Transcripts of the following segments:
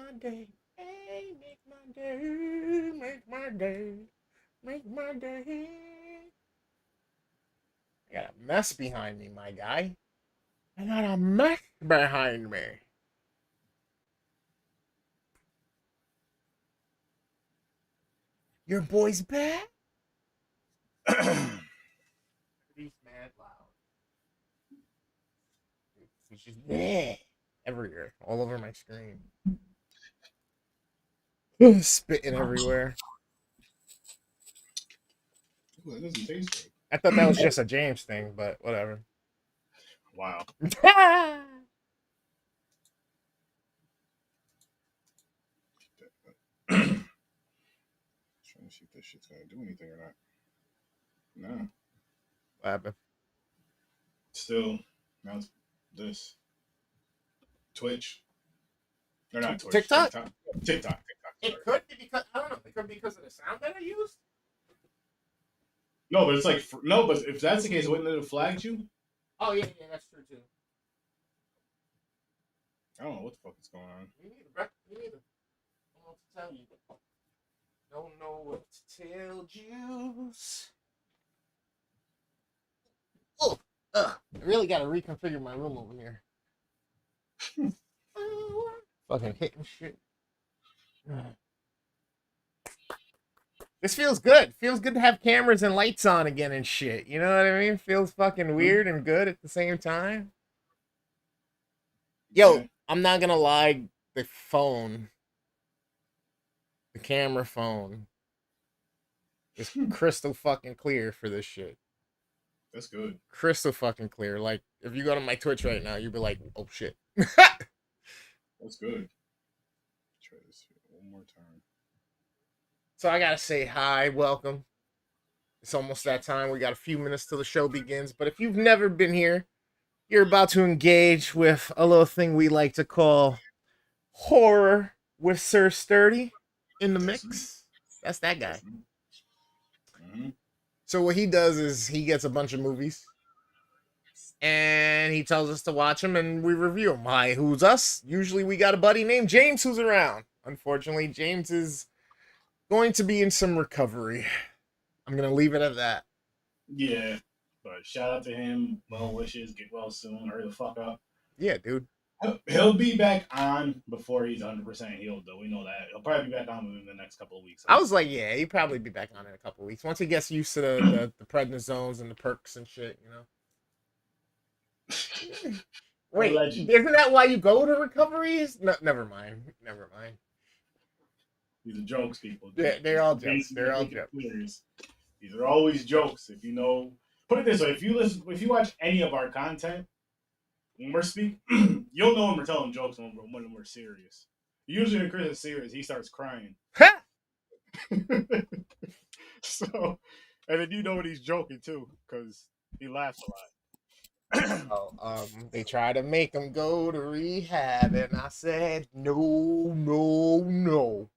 my day. Hey, make my day. Make my day. Make my day. I got a mess behind me, my guy. I got a mess behind me. Your boy's back? He's mad loud. He's just everywhere, all over my screen. Spitting everywhere. Ooh, that doesn't taste good. I thought that was just a James thing, but whatever. Wow. Trying to see if this shit's gonna do anything or not. No. What happened? Still, now it's this. Twitch. Or not Twitch. TikTok? TikTok. It could be because I don't know. It could be because of the sound that I used. No, but it's like no. But if that's the case, wouldn't it have flagged you? Oh yeah, that's true too. I don't know what the fuck is going on. Me neither, bro. Me neither. I don't know what to tell you. Don't know what to tell Juice. Oh, I really got to reconfigure my room over here. Fucking hitting shit. This feels good. Feels good to have cameras and lights on again and shit. You know what I mean? Feels fucking weird and good at the same time. Yo, I'm not gonna lie. The phone, the camera phone, is crystal fucking clear for this shit. That's good. Crystal fucking clear. Like, if you go to my Twitch right now, you'll be like, oh shit. That's good. Try this one more time. So I gotta say hi, welcome. It's almost that time. We got a few minutes till the show begins. But if you've never been here, you're about to engage with a little thing we like to call horror with Sir Sturdy in the mix. That's that guy. Mm-hmm. So what he does is he gets a bunch of movies and he tells us to watch them and we review them. Hi, who's us? Usually we got a buddy named James who's around. Unfortunately, James is going to be in some recovery. I'm going to leave it at that. Yeah, but shout out to him. Well wishes. Get well soon. Hurry the fuck up. Yeah, dude. He'll be back on before he's 100% healed, though. We know that. He'll probably be back on within the next couple of weeks. I was like, yeah, he'll probably be back on in a couple of weeks. Once he gets used to the prednisones and the perks and shit, you know? Wait, isn't that why you go to recoveries? No, never mind. Never mind. These are jokes, people. Yeah, they're all jokes. They're all jokes. These are always jokes. If you know, put it this way: if you watch any of our content, when we're speaking, you'll know when we're telling jokes when we're serious. Usually when Chris is serious, he starts crying. So, and then you know when he's joking too, because he laughs a lot. They try to make him go to rehab, and I said no, no, no.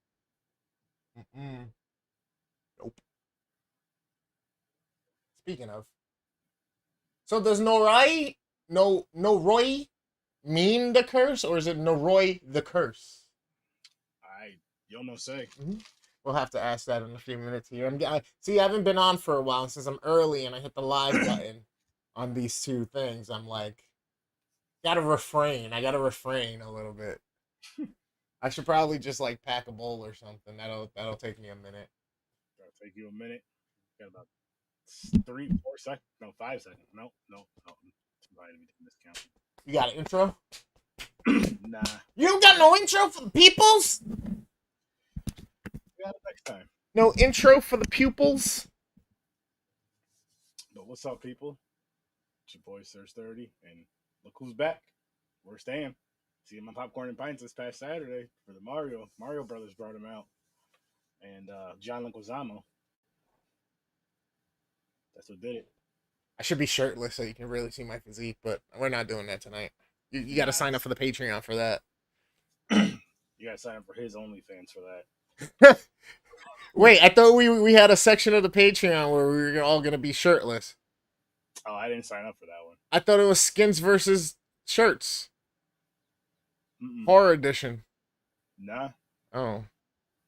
Nope. Speaking of, so does Noroi mean the curse, or is it Noroi the curse? You'll know say. Mm-hmm. We'll have to ask that in a few minutes here. I haven't been on for a while since I'm early and I hit the live button on these two things. I'm like, gotta refrain. I gotta refrain a little bit. I should probably just like pack a bowl or something. That'll take me a minute. That'll take you a minute. Got about 3, 4 seconds. No, 5 seconds. No. Discount. You got an intro? Nah. You don't got no intro for the peoples? We got it next time. No intro for the pupils? But what's up, people? It's your boy Sir Sturdy, and look who's back. We're staying. See my popcorn and pints this past Saturday for the Mario. Mario Brothers brought him out, and John Leguizamo. That's what did it. I should be shirtless so you can really see my physique, but we're not doing that tonight. You got to sign up for the Patreon for that. You got to sign up for his OnlyFans for that. Wait, I thought we had a section of the Patreon where we were all going to be shirtless. Oh, I didn't sign up for that one. I thought it was skins versus shirts. Mm-mm. Horror edition. Nah. Oh,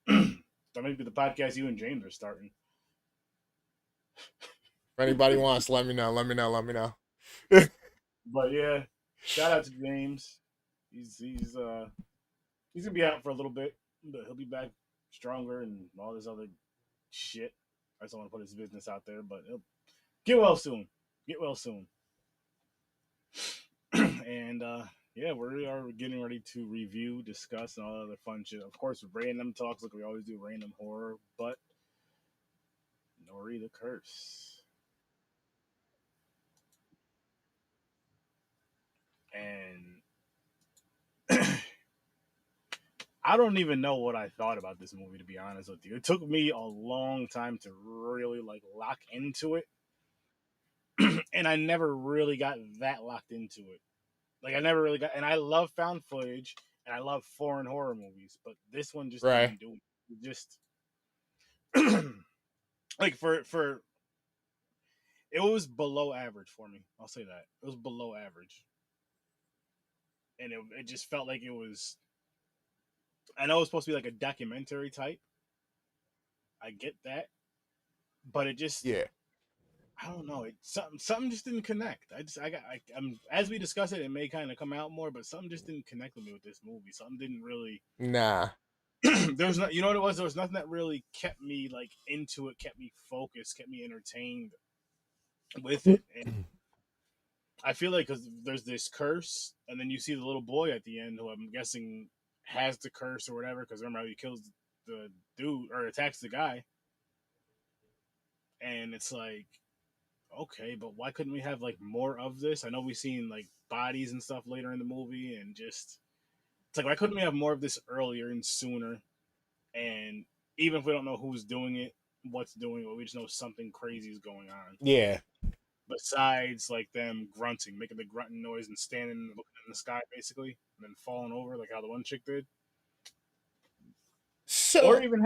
That might be the podcast you and James are starting. if anybody wants, let me know. Let me know. Let me know. But yeah, shout out to James. He's gonna be out for a little bit, but he'll be back stronger and all this other shit. I just don't want to put his business out there, but he'll get well soon. Get well soon. And yeah, we are getting ready to review, discuss, and all that other fun shit. Of course, random talks like we always do, random horror, but Nori the Curse. And I don't even know what I thought about this movie, to be honest with you. It took me a long time to really like lock into it. And I never really got that locked into it. Like I never really got, and I love found footage and I love foreign horror movies, but this one just Right. didn't do it. It just like for it was below average for me. I'll say that it was below average, and it just felt like it was. I know it was supposed to be like a documentary type. I get that, but it just Yeah. I don't know. It something just didn't connect. I'm as we discuss it, it may kind of come out more, but something just didn't connect with me with this movie. Something didn't really. Nah. There's not, you know what it was. There was nothing that really kept me like into it, kept me focused, kept me entertained with it. And I feel like because there's this curse, and then you see the little boy at the end, who I'm guessing has the curse or whatever. Because remember how he kills the dude or attacks the guy, and it's like okay, but why couldn't we have like more of this? I know we've seen like bodies and stuff later in the movie, and just it's like why couldn't we have more of this earlier and sooner? And even if we don't know who's doing it, what's doing it, we just know something crazy is going on. Yeah. Besides like them grunting, making the grunting noise and standing and looking in the sky basically, and then falling over like how the one chick did, or So even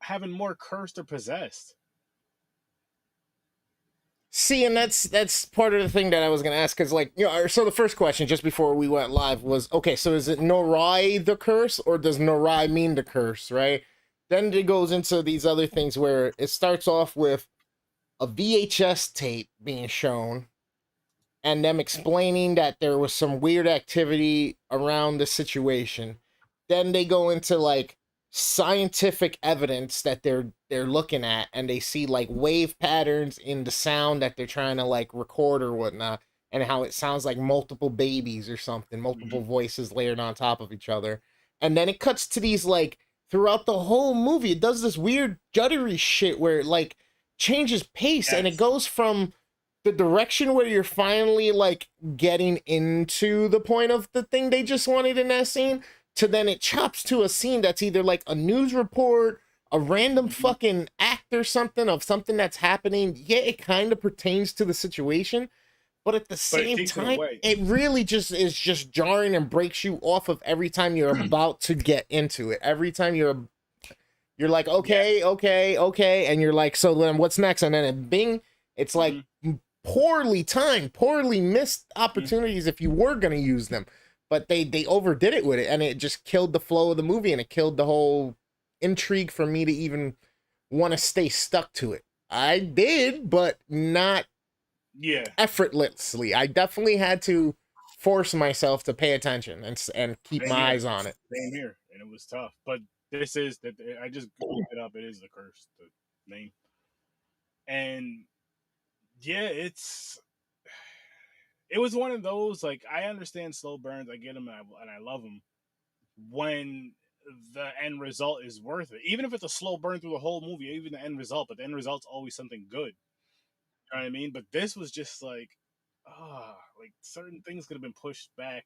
having more cursed or possessed. see, and that's part of the thing that I was gonna ask, because like so the first question just before we went live was okay. So is it Noroi the curse, or does Noroi mean the curse? Right. Then it goes into these other things where it starts off with a VHS tape being shown and them explaining that there was some weird activity around the situation. Then they go into like scientific evidence that they're looking at, and they see like wave patterns in the sound that they're trying to like record or whatnot, and how it sounds like multiple babies or something, multiple Mm-hmm. voices layered on top of each other. And then it cuts to these like throughout the whole movie, it does this weird juddery shit where it like changes pace, and it Yes, goes from the direction where you're finally like getting into the point of the thing they just wanted in that scene, to then it chops to a scene that's either like a news report, a random mm-hmm. fucking act or something of something that's happening. Yeah, it kind of pertains to the situation, but at the But it same takes it time away. it really just is just jarring and breaks you off of every time you're about to get into it. Every time you're like Yes. okay, okay, okay, and you're like, so then what's next? And then it bing, it's like Mm-hmm. poorly timed, poorly missed Mm-hmm. opportunities if you were gonna use them. But they overdid it with it, and it just killed the flow of the movie, and it killed the whole intrigue for me to even want to stay stuck to it. I did, but not Yeah. effortlessly. I definitely had to force myself to pay attention and keep Same my here. eyes on it. Same here, and it was tough. But this is that I just looked it up. It is the curse, the name, and yeah, it was one of those like I understand slow burns. I get them and I love them when the end result is worth it. Even if it's a slow burn through the whole movie, even the end result, but the end result's always something good. You know what I mean? But this was just like, like certain things could have been pushed back.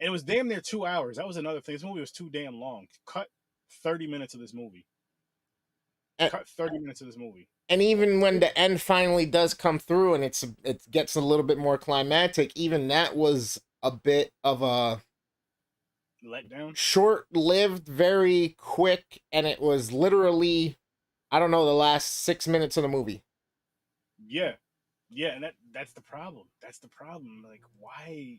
And it was damn near 2 hours. That was another thing. This movie was too damn long. Cut 30 minutes of this movie. And, Cut 30 minutes of this movie. and Like, even when the end finally does come through and it gets a little bit more climactic, even that was a bit of a let down. short-lived, very quick, and it was literally, I don't know, the last 6 minutes of the movie. Yeah. Yeah, and that's the problem. That's the problem. Like, why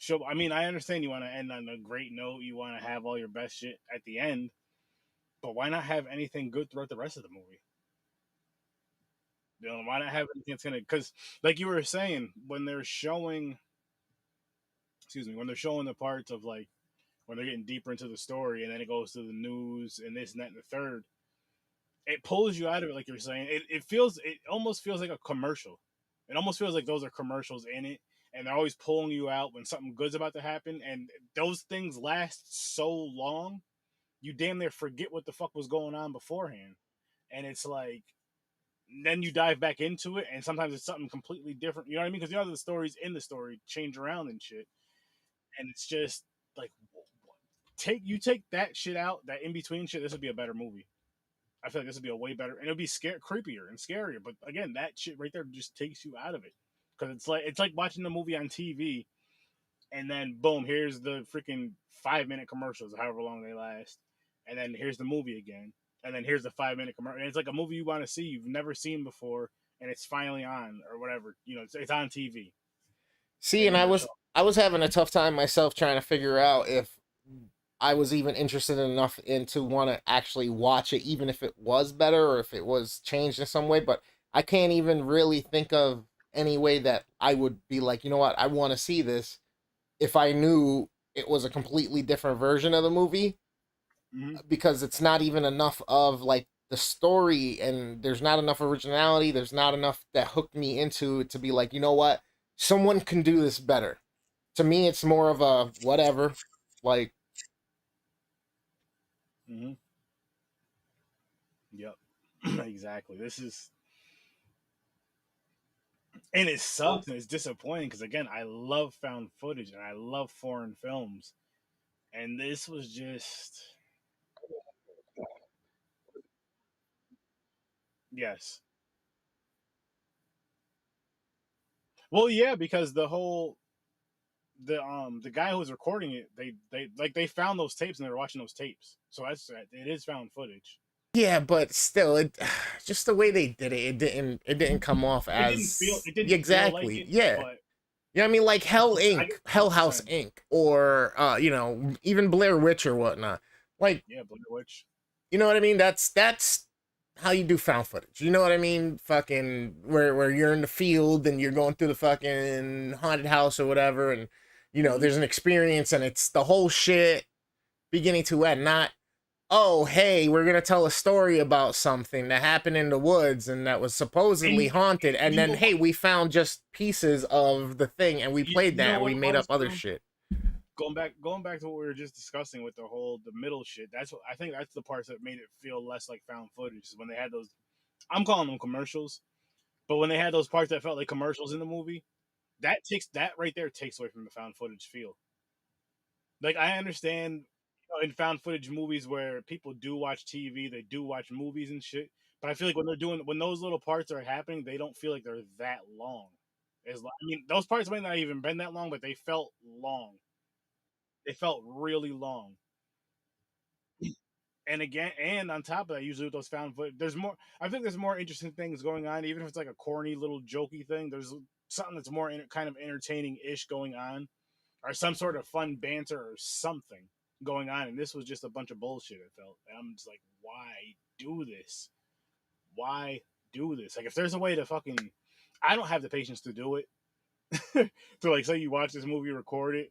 show. I mean, I understand you want to end on a great note. You want to have all your best shit at the end, but why not have anything good throughout the rest of the movie? You know, why not have anything that's gonna? Because, like you were saying, when they're showing, excuse me, when they're showing the parts of like when they're getting deeper into the story, and then it goes to the news and this and that and the third, it pulls you out of it. Like you're saying, it almost feels like a commercial. It almost feels like those are commercials in it, and they're always pulling you out when something good's about to happen, and those things last so long, you damn near forget what the fuck was going on beforehand, and it's like then you dive back into it, and sometimes it's something completely different. You know what I mean? Because you know the stories in the story change around and shit, and it's just like take that shit out, that in between shit. This would be a better movie. I feel like this would be a way better, and it'll be creepier and scarier. But again, that shit right there just takes you out of it because it's like watching the movie on TV, and then boom, here's the freaking 5 minute commercials, however long they last, and then here's the movie again, and then here's the 5 minute commercial. And it's like a movie you want to see, you've never seen before, and it's finally on or whatever. You know, it's on TV, See, and and you're I just was I was having a tough time myself trying to figure out if I was even interested enough in to want to actually watch it, even if it was better or if it was changed in some way. But I can't even really think of any way that I would be like, you know what, I want to see this if I knew it was a completely different version of the movie, mm-hmm. because it's not even enough of like the story, and there's not enough originality, there's not enough that hooked me into it to be like, you know what, someone can do this better. To me it's more of a whatever, like. Mm-hmm. Yep. Exactly. This is, and it sucks and it's disappointing because again, I love found footage and I love foreign films, and this was just yes. Well, yeah, because the guy who was recording it, they found those tapes and they were watching those tapes, so that's it is found footage. Yeah, but still, it just the way they did it, it didn't come off as It didn't feel like exactly. it, Yeah, but you know what I mean, like I get what Hell you're House saying. Inc. Or even Blair Witch or whatnot. Like, Yeah, Blair Witch. you know what I mean? That's how you do found footage. You know what I mean? Fucking where you're in the field and you're going through the fucking haunted house or whatever, and Hmm. there's an experience and it's the whole shit beginning to end, not, oh, hey, we're gonna tell a story about something that happened in the woods and that was supposedly And haunted, and you then know hey, we found just pieces of the thing and we played you that know and what we it made up was other too. shit. Going back to what we were just discussing with the middle shit. That's what I think. That's the parts that made it feel less like found footage. Is when they had those. I'm calling them commercials, but when they had those parts that felt like commercials in the movie, that right there takes away from the found footage feel. Like I understand, in found footage movies where people do watch TV, they do watch movies and shit. But I feel like when those little parts are happening, they don't feel like they're that long. I mean, those parts might not even been that long, but they felt long. They felt really long. And again, and on top of that, usually with those found footage, there's more. I think there's more interesting things going on, even if it's like a corny little jokey thing. There's something that's more kind of entertaining ish going on, or some sort of fun banter or something going on. And this was just a bunch of bullshit. It felt. And I'm just like, why do this? Why do this? Like, if there's a way to fucking, I don't have the patience to do it. To like, say you watch this movie, record it,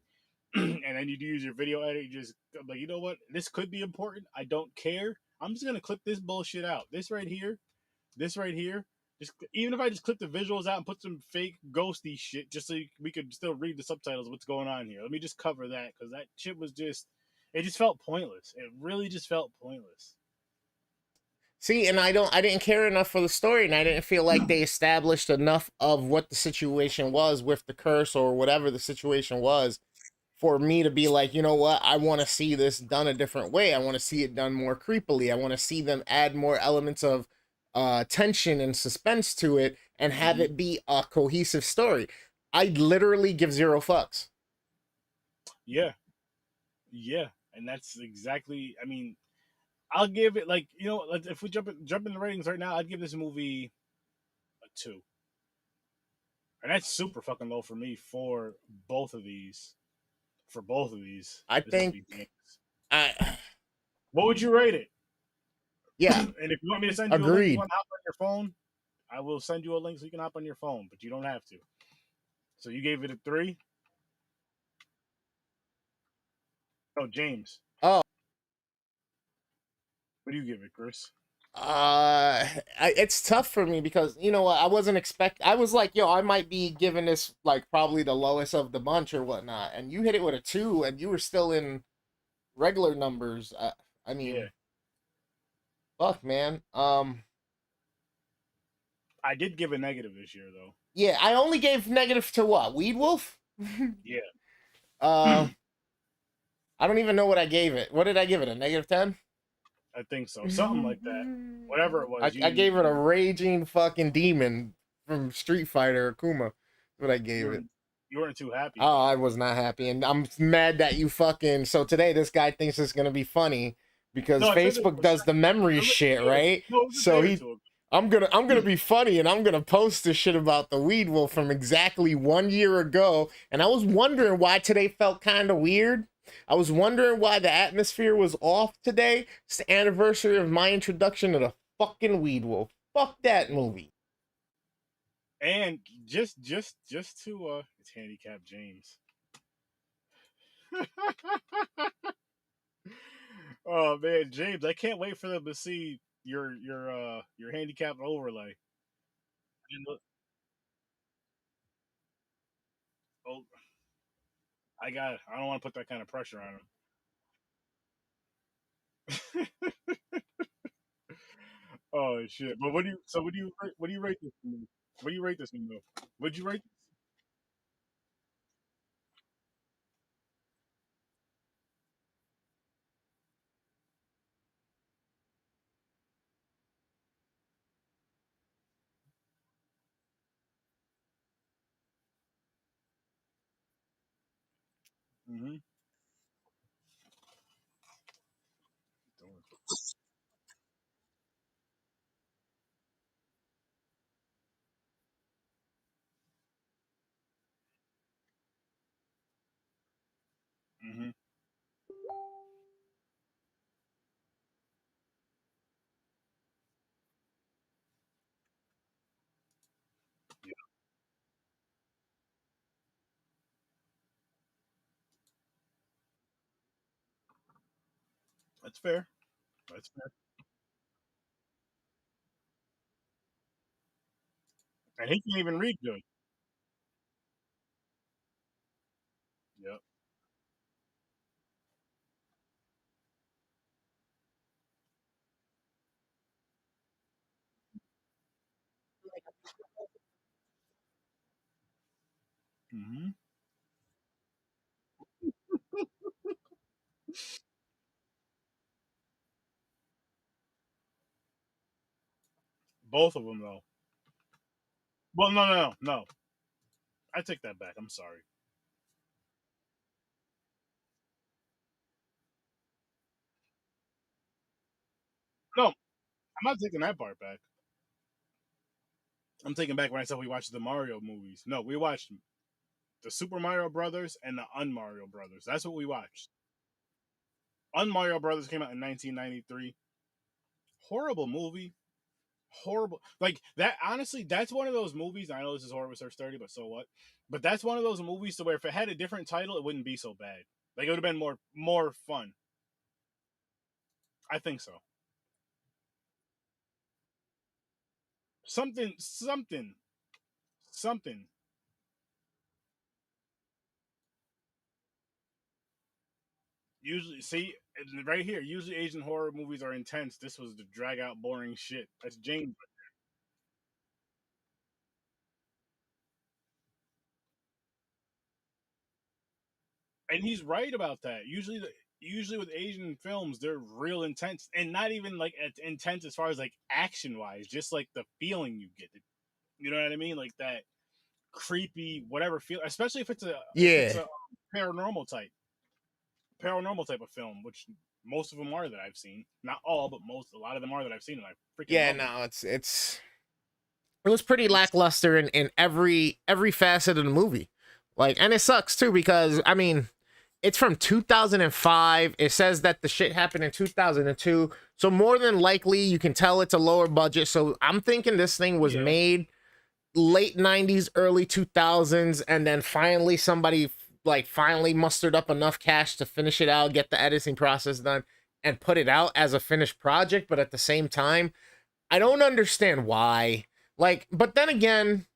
and then you do use your video edit. You just like, you know what? This could be important. I don't care. I'm just gonna clip this bullshit out. This right here. This right here. Just even if I just clip the visuals out and put some fake ghosty shit, just so we could still read the subtitles. What's going on here? Let me just cover that because that shit was just. It just felt pointless. It really just felt pointless. See, and I didn't care enough for the story, and I didn't feel like they established enough of what the situation was with the curse or whatever the situation was for me to be like, you know what, I want to see this done a different way. I want to see it done more creepily. I want to see them add more elements of tension and suspense to it and have Mm-hmm. it be a cohesive story. I literally give zero fucks. Yeah, yeah, and that's exactly. I mean, I'll give it like if we jump in the ratings right now, I'd give this movie a 2, and that's super fucking low for me for both of these. for both of these. I This is think be James. I What would you rate it? yeah, And if you want me to send you a link, you agreed. want to hop on your phone, I will send you a link so you can hop on your phone, but you don't have to. So you gave it a 3? Oh, James. Oh, What do you give it, Chris? it's tough for me because you know what, I wasn't expect. I was like, yo, I might be giving this like probably the lowest of the bunch or whatnot, and you hit it with a 2, and you were still in regular numbers. I Yeah. mean, fuck, man. I did give a negative this year though. Yeah, I only gave negative to what? Weed Wolf? Yeah. uh, I don't even know what I gave it. What did I give it? A negative 10? I think so. Something like that. Whatever it was, I gave it a raging fucking demon from Street Fighter Akuma. What I you gave it. weren't, you weren't too happy Oh, about I it. was not happy, and I'm mad that you fucking. So today, this guy thinks it's gonna be funny because No, I figured it Facebook was does the memory it was shit, there. right? No, it was So there he, to him. I'm gonna be funny, and I'm gonna post this shit about the Weed Wolf from exactly 1 year ago, and I was wondering why today felt kind of weird. I was wondering why the atmosphere was off today. It's the anniversary of my introduction to the fucking Weed Wolf. Fuck that movie. And just to it's handicap James. Oh man, James, I can't wait for them to see your handicap overlay. And oh, I don't want to put that kind of pressure on him. Oh shit! But what do you rate this movie? What do you rate this movie? Would you rate? Mm-hmm. Mm-hmm. Yeah, that's fair. That's fair. And he can even read good. Yep. Mm-hmm. Both of them though. Well, no. I take that back. I'm sorry. No, I'm not taking that part back. I'm taking back when I said we watched the Mario movies. No, we watched the Super Mario Brothers and the Un Mario Brothers. That's what we watched. Un Mario Brothers came out in 1993. Horrible movie. Horrible. Like that. Honestly, that's one of those movies. I know this is horrible search 30, but so what? But that's one of those movies to where if it had a different title, it wouldn't be so bad. Like it would have been more fun. I think so. Something. Usually, see right here. Usually, Asian horror movies are intense. This was the drag out, boring shit. That's James, and he's right about that. Usually with Asian films, they're real intense, and not even like intense as far as like action wise, just like the feeling you get. You know what I mean? Like that creepy whatever feel, especially if it's Yeah. a paranormal type paranormal type of film, which most of them are that I've seen. Not all, but a lot of them are that I've seen, and I freaking Yeah, love them. no, it was pretty lackluster in every facet of the movie. Like, and it sucks too because I mean, It's from 2005. It says that the shit happened in 2002. So more than likely, you can tell it's a lower budget. So I'm thinking this thing was Yeah. made late 90s, early 2000s, and then finally somebody like finally mustered up enough cash to finish it out, get the editing process done, and put it out as a finished project. But at the same time, I don't understand why. Like, but then again,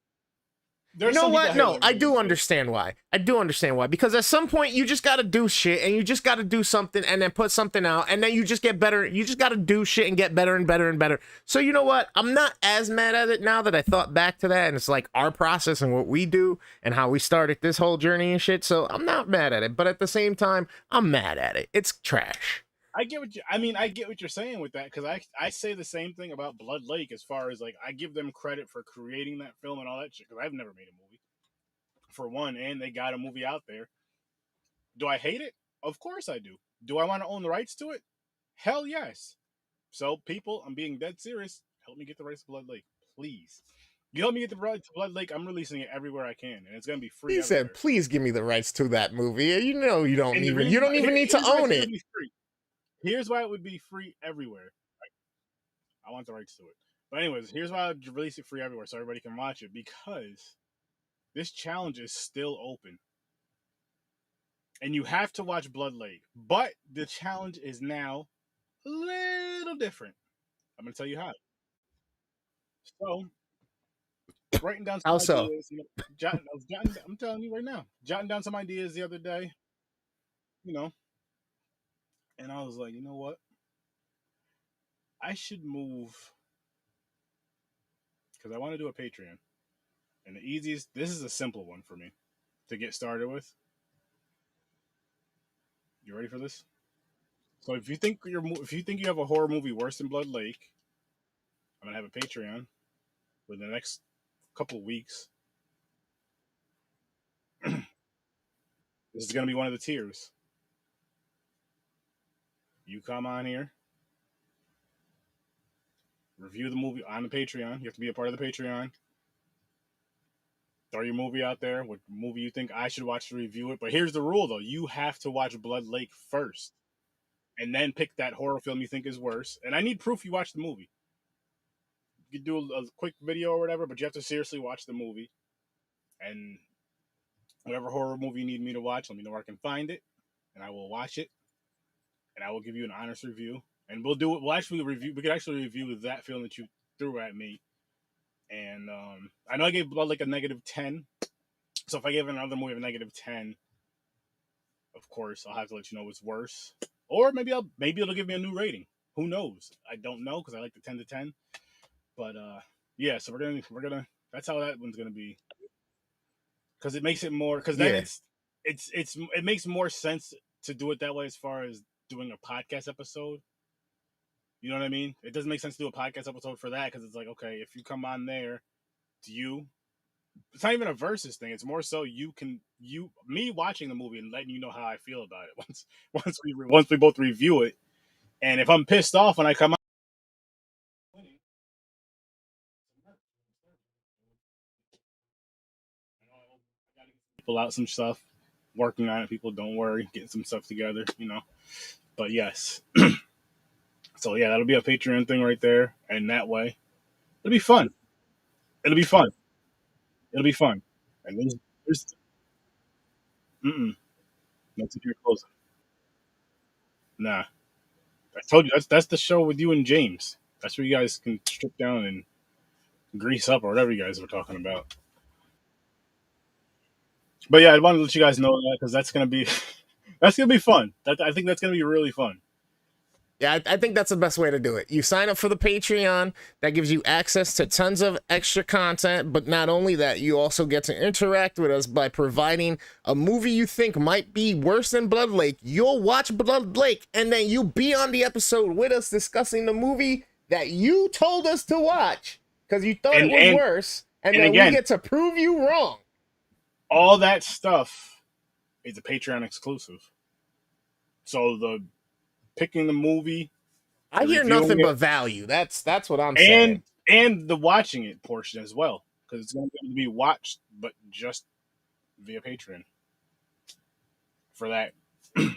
you There's know some people what? out here No, that I really do do it. understand why. I do understand why. Because at some point, you just got to do shit and you just got to do something and then put something out and then you just get better. You just got to do shit and get better and better and better. So, you know what? I'm not as mad at it now that I thought back to that. And it's like our process and what we do and how we started this whole journey and shit. So, I'm not mad at it. But at the same time, I'm mad at it. It's trash. I get what you. I mean, I get what you're saying with that because I say the same thing about Blood Lake as far as like I give them credit for creating that film and all that shit because I've never made a movie for one, and they got a movie out there. Do I hate it? Of course I do. Do I want to own the rights to it? Hell yes. So people, I'm being dead serious. Help me get the rights to Blood Lake, please. You help me get the rights to Blood Lake. I'm releasing it everywhere I can, and it's gonna be free He said, everywhere. please give me the rights to that movie. You know And the you reason don't even need to here's why it's own gonna it. be free. Here's why it would be free everywhere. I want the rights to it. But anyways, here's why I'd release it free everywhere so everybody can watch it because this challenge is still open. And you have to watch Blood Lake. But the challenge is now a little different. I'm gonna tell you how. So writing down some Also, ideas, I'm telling you right now, jotting down some ideas the other day, you know, and I was like, you know what? I should move because I want to do a Patreon. And the easiest, this is a simple one for me to get started with. You ready for this? So if you think you have a horror movie worse than Blood Lake, I'm gonna have a Patreon within the next couple weeks. This is gonna be one of the tiers. You come on here, review the movie on the Patreon. You have to be a part of the Patreon. Throw your movie out there. What movie you think I should watch to review it? But here's the rule, though: you have to watch Blood Lake first, and then pick that horror film you think is worse. And I need proof you watched the movie. You can do a quick video or whatever, but you have to seriously watch the movie. And whatever horror movie you need me to watch, let me know where I can find it, and I will watch it, and I will give you an honest review. And we'll do it. We'll actually review. We could actually review that film that you threw at me. And I know I gave Blood like a -10. So if I give another movie a -10, of course I'll have to let you know it's worse. Or maybe it'll give me a new rating. Who knows? I don't know because I like the 10 to 10. But yeah, so we're gonna that's how that one's gonna be because it makes it more because then yeah. it makes more sense to do it that way as far as doing a podcast episode. You know what I mean? It doesn't make sense to do a podcast episode for that because it's like, okay, if you come on there, do you? It's not even a versus thing. It's more so me watching the movie and letting you know how I feel about it once we both review it. And if I'm pissed off when I come out, pull out some stuff, working on it. People, don't worry, getting some stuff together. But yes, so yeah, that'll be a Patreon thing right there, and that way it'll be fun. It'll be fun. It'll be fun. And there's mm-mm, no secret closing. Nah, I told you that's the show with you and James. That's where you guys can strip down and grease up or whatever you guys were talking about. But yeah, I wanted to let you guys know that because that's gonna be that's gonna be fun. I think that's gonna be really fun. Yeah, I think that's the best way to do it. You sign up for the Patreon, that gives you access to tons of extra content, but not only that, you also get to interact with us by providing a movie you think might be worse than Blood Lake. You'll watch Blood Lake, and then you'll be on the episode with us discussing the movie that you told us to watch because you thought it And was and worse, and and then we again, get to prove you wrong. all that stuff is a Patreon exclusive. So the picking the movie, I the hear reviewing nothing it, but value. That's what I'm saying. and the watching it portion as well, because it's going to be watched, but just via Patreon for that.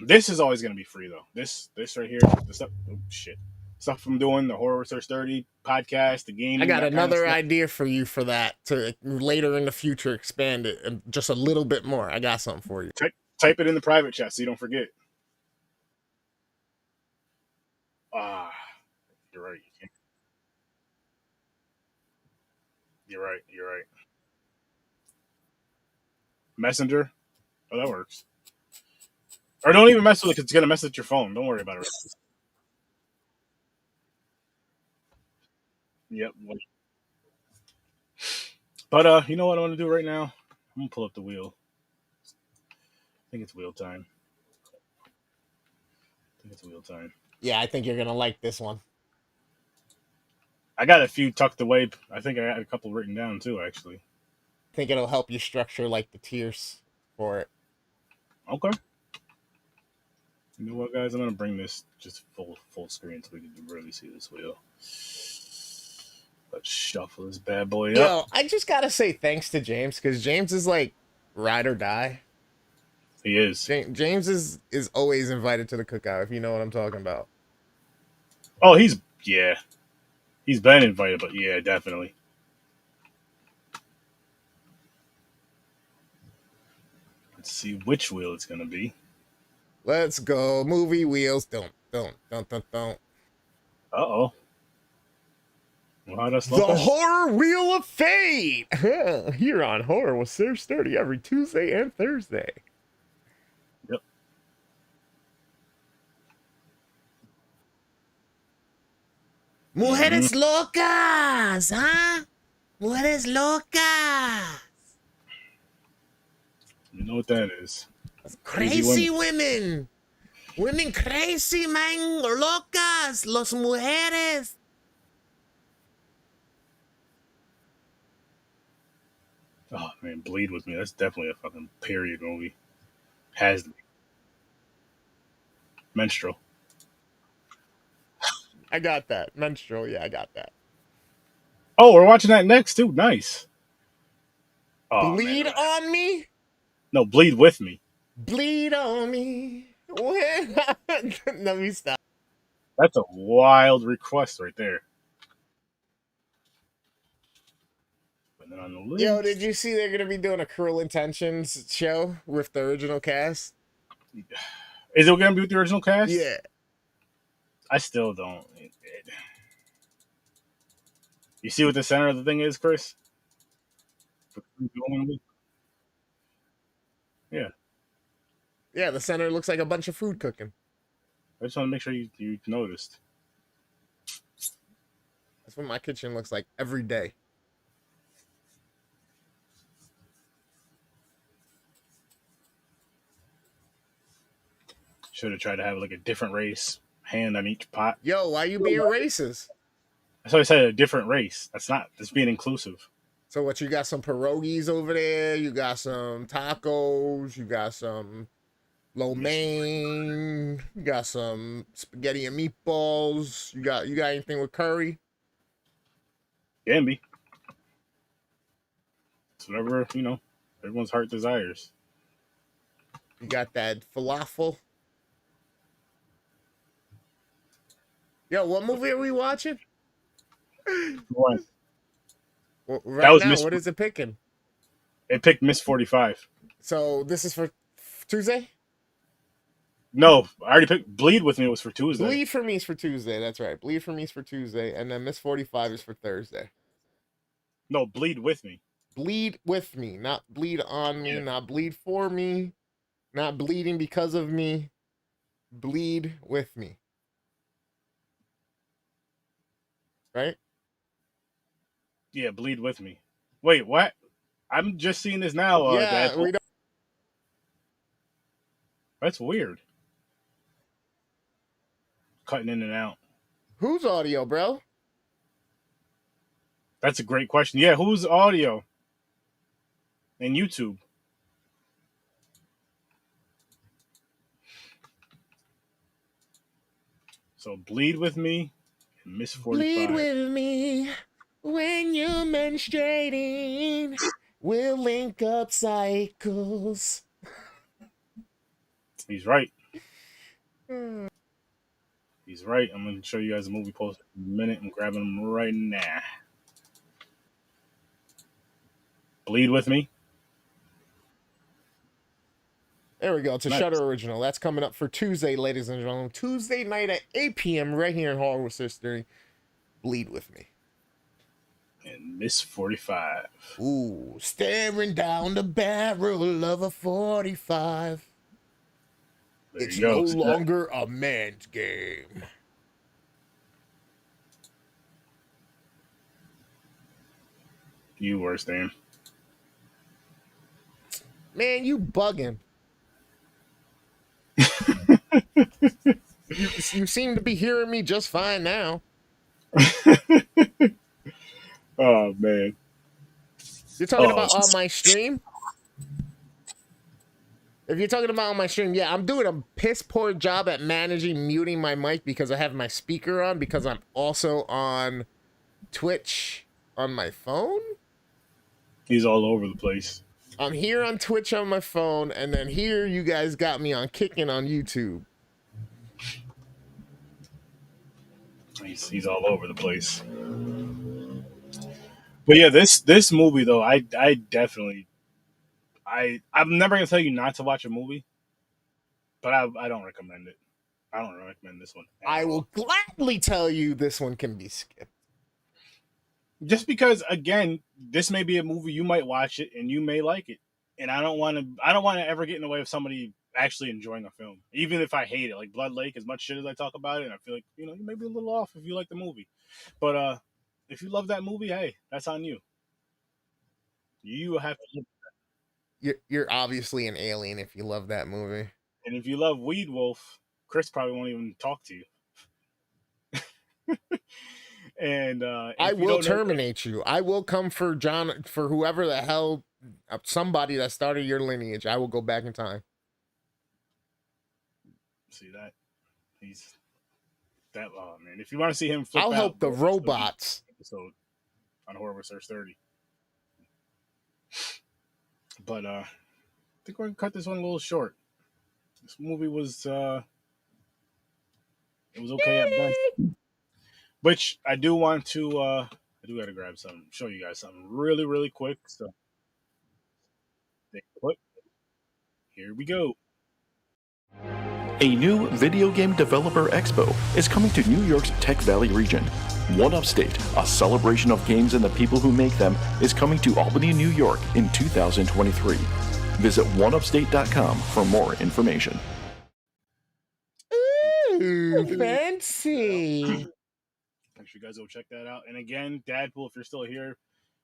This is always gonna be free though. This right here, the stuff. Oh shit, stuff I'm doing, the horror research 30 podcast, the I gaming, got that kind of another stuff. idea for you for that to later in the future expand it just a little bit more. I got something for you. Type it in the private chat so you don't forget. Ah, you're right. You're right. You're right. Messenger. Oh, that works. Or don't even mess with it because it's gonna mess with your phone. Don't worry about it. Yep. But you know what I want to do right now? I'm gonna pull up the wheel. I think it's wheel time. I think it's wheel time. Yeah, I think you're gonna like this one. I got a few tucked away. I think I got a couple written down too, actually. I think it'll help you structure like the tiers for it. Okay. You know what, guys? I'm gonna bring this just full screen so we can really see this wheel. Let's shuffle this bad boy up. Yo, I just gotta say thanks to James because James is like ride or die. He is. James is always invited to the cookout if you know what I'm talking about. Oh, yeah. He's been invited, but yeah, definitely. Let's see which wheel it's gonna be. Let's go, movie wheels. Don't. Uh oh. Well, how does The Horror Wheel of Fate here on Horror with Sir Sturdy every Tuesday and Thursday. Yep. Mujeres locas, huh? Mujeres locas. You know what that is. Crazy women. Women crazy, man. Locas. Los mujeres. Oh man, Bleed With Me. That's definitely a fucking period movie. Has to be. Menstrual. I got that. Menstrual, yeah, I got that. Oh, we're watching that next too. Nice. Oh Bleed man. on me? No, Bleed With Me. Bleed on me. Let me stop. That's a wild request right there. And then on the list. Yo, did you see they're gonna be doing a Cruel Intentions show with the original cast? Is it gonna be with the original cast? Yeah. I still don't. You see what the center of the thing is, Chris? Yeah. Yeah, the center looks like a bunch of food cooking. I just want to make sure you noticed. That's what my kitchen looks like every day. Should have tried to have like a different race hand on each pot. Yo, why you being racist? That's why I said a different race. That's being inclusive. So what, you got some pierogies over there, you got some tacos, you got some lo mein, you got some spaghetti and meatballs, you got anything with curry? Can be. It's whatever, everyone's heart desires. You got that falafel. Yo, what movie are we watching? What? Well, right now, what is it picking? It picked Miss 45. So this is for Tuesday? No, I already picked Bleed With Me was for Tuesday. Bleed for Me is for Tuesday. That's right. Bleed for Me is for Tuesday, and then Miss 45 is for Thursday. No, Bleed With Me. Bleed with me, not bleed on me, not bleed for me, not bleeding because of me. Bleed with me. Right? Yeah, Bleed With Me. Wait, what? I'm just seeing this now. Yeah, we don't. That's weird. Cutting in and out. Whose audio, bro? That's a great question. Yeah, whose audio? And YouTube. So Bleed With Me and Miss 45. Bleed with me when you're menstruating. We'll link up cycles. He's right. He's right. I'm going to show you guys a movie poster in a minute. I'm grabbing him right now. Bleed with me. There we go. It's a Nice. Shutter original. That's coming up for Tuesday, ladies and gentlemen. Tuesday night at 8 p.m. right here in Horror History. Bleed with me. And Miss 45. Ooh, staring down the barrel of a 45. There It's you no go. longer a man's game. You worse, Dan. Man, you bugging. you seem to be hearing me just fine now. Oh, man. You're talking about on my stream? If you're talking about on my stream, yeah, I'm doing a piss poor job at managing muting my mic because I have my speaker on because I'm also on Twitch on my phone. He's all over the place. I'm here on Twitch on my phone, and then here you guys got me on Kicking on YouTube. He's all over the place. But yeah, this movie though, I definitely I'm never gonna tell you not to watch a movie, but I don't recommend it. I don't recommend this one. I will gladly tell you this one can be skipped. Just because, again, this may be a movie you might watch it and you may like it, and I don't want to ever get in the way of somebody actually enjoying a film, even if I hate it. Like Blood Lake, as much shit as I talk about it, and I feel like you may be a little off if you like the movie, but if you love that movie, hey, that's on you. You have to. You're obviously an alien if you love that movie. And if you love Weed Wolf, Chris probably won't even talk to you. And I will terminate you. I will come for John, for whoever the hell, somebody that started your lineage. I will go back in time. See that? He's that. Oh man! If you want to see him, flip I'll out help the robots. Episode on Horror Research 30. But I think we're gonna cut this one a little short. This movie was it was okay at best. Which I do want to I do gotta grab something, show you guys something really, really quick. So stay put. Here we go. A new video game developer expo is coming to New York's Tech Valley region. One Upstate, a celebration of games and the people who make them, is coming to Albany, New York in 2023. Visit oneupstate.com for more information. Ooh, fancy. Make sure you guys go check that out. And again, Dadpool, if you're still here,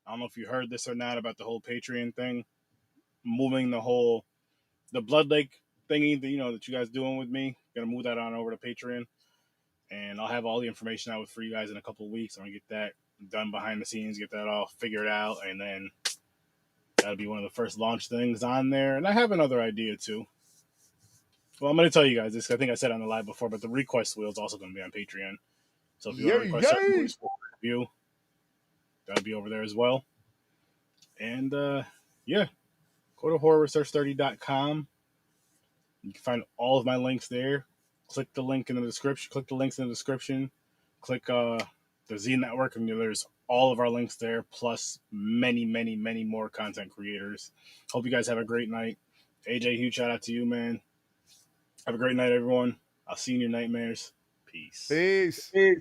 I don't know if you heard this or not about the whole Patreon thing, moving the Blood Lake thingy that that you guys doing with me. Gonna move that on over to Patreon, and I'll have all the information out for you guys in a couple of weeks. I'm gonna get that done behind the scenes, get that all figured out, and then that'll be one of the first launch things on there. And I have another idea too. Well, I'm gonna tell you guys this. I think I said on the live before, but the request wheel is also gonna be on Patreon. So if you want to request certain movies for review, that'll be over there as well. And yeah, go to horrorresearch30.com. You can find all of my links there. Click the link in the description. Click the links in the description. Click the Z Network, and there's all of our links there, plus many, many, many more content creators. Hope you guys have a great night. AJ, huge shout out to you, man. Have a great night, everyone. I'll see you in your nightmares. Peace. Peace. Peace.